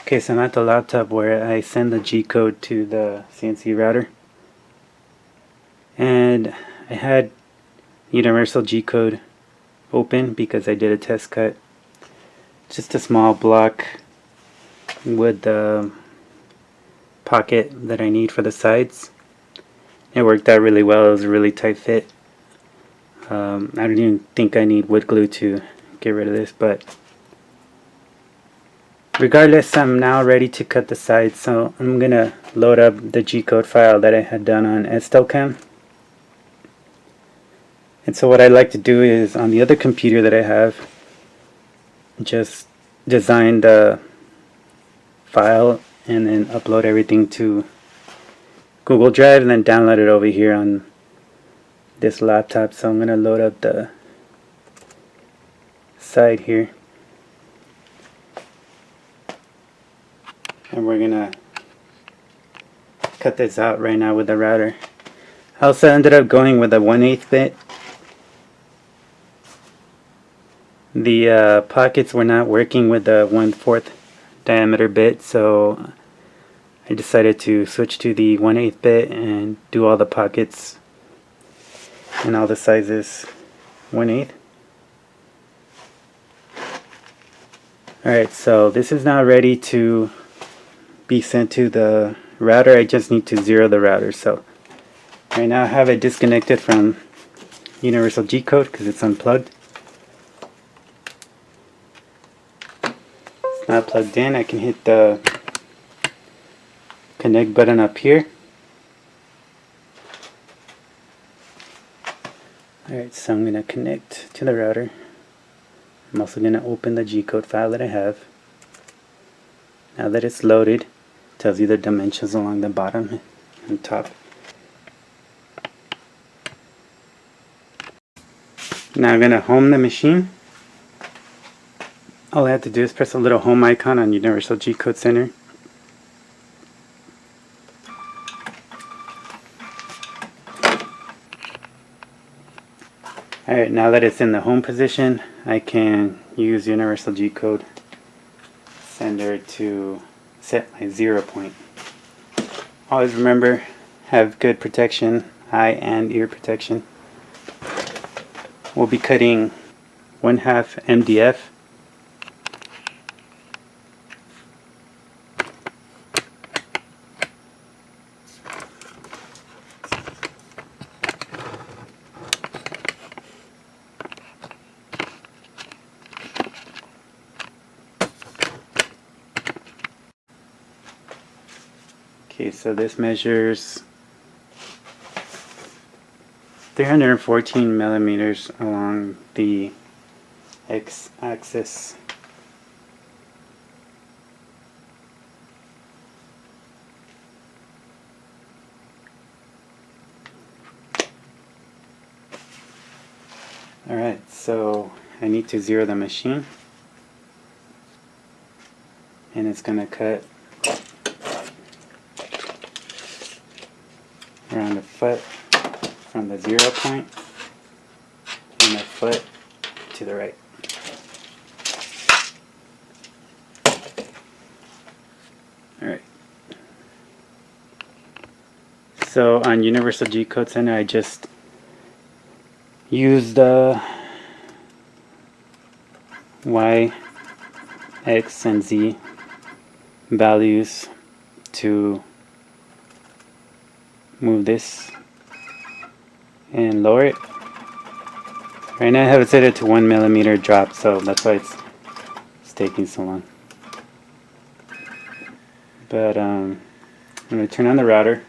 Okay, so I'm at the laptop where I send the G code to the CNC router, and I had universal G code open because I did a test cut. Just a small block with the pocket that I need for the sides. It worked out really well. It was a really tight fit. I don't even think I need wood glue to get rid of this, but regardless, I'm now ready to cut the sides. So I'm gonna load up the G code file that I had done on STLCAM. And so what I like to do is, on the other computer that I have, just design the file and then upload everything to Google Drive and then download it over here on this laptop. So I'm going to load up the side here, and we're going to cut this out right now with the router. I also ended up going with a 1/8 bit. The pockets were not working with the 1/4 diameter bit, so I decided to switch to the 1/8 bit and do all the pockets and all the sizes 1/8. Alright, so this is now ready to be sent to the router. I just need to zero the router. So right now I have it disconnected from Universal G code because it's unplugged. It's not plugged in. I can hit the connect button up here. Alright, so I'm going to connect to the router. I'm also going to open the G code file that I have. Now that it's loaded, it tells you the dimensions along the bottom and top. Now I'm going to home the machine. All I have to do is press a little home icon on Universal G Code Center. Alright, now that it's in the home position, I can use Universal G Code Center to set my 0 point. Always remember, have good protection, eye and ear protection. We'll be cutting 1/2 MDF. Okay, so this measures 314 millimeters along the x-axis. Alright, so I need to zero the machine, and it's going to cut around a foot from the 0 point and a foot to the right. Alright. So on Universal G Code Center, I just used the Y, X, and Z values to move this and lower it. Right now I have it set it to 1 millimeter drop, so that's why it's taking so long. But I'm going to turn on the router.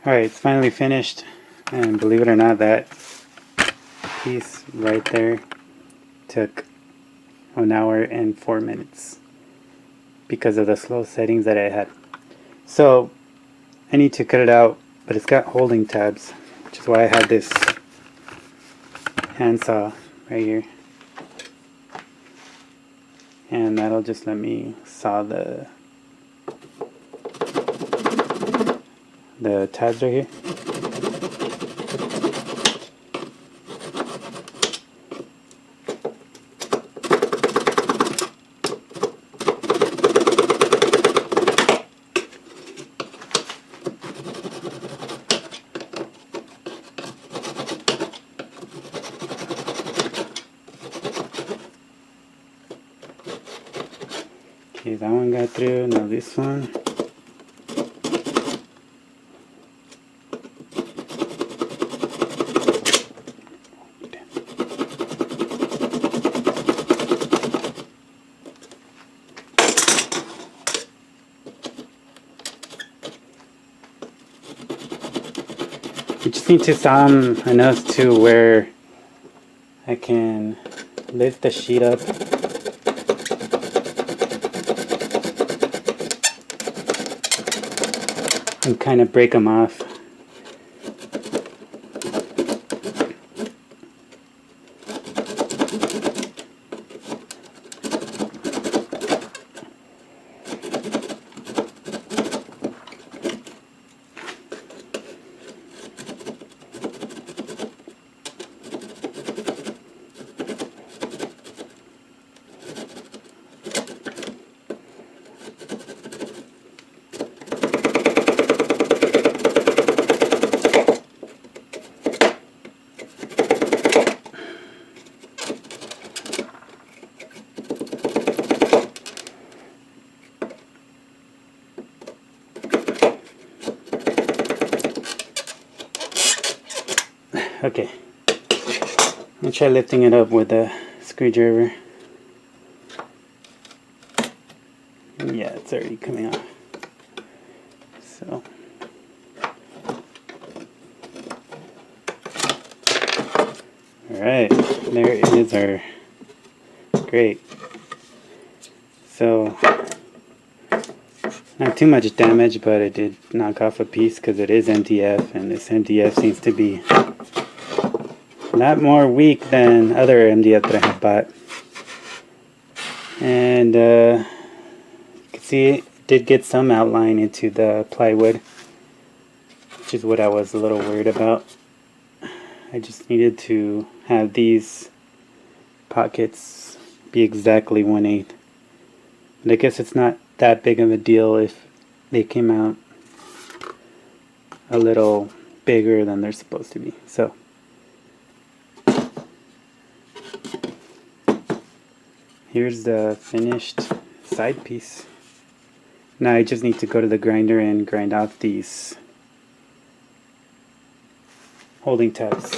Alright, it's finally finished, and believe it or not, that piece right there took 1 hour and 4 minutes because of the slow settings that I had. So I need to cut it out, but it's got holding tabs, which is why I had this handsaw right here, and that'll just let me saw the tabs right here. Okay, that one got through. Now this one. You just need to saw them enough to where I can lift the sheet up and kind of break them off. Okay, I'll try lifting it up with a screwdriver. Yeah, it's already coming off. So, alright, there is our grate. So, not too much damage, but it did knock off a piece because it is MDF, and this MDF seems to be a lot more weak than other MDF that I have bought. And you can see it did get some outline into the plywood, which is what I was a little worried about. I just needed to have these pockets be exactly 1/8. But I guess it's not that big of a deal if they came out a little bigger than they're supposed to be. So here's the finished side piece. Now I just need to go to the grinder and grind out these holding tabs.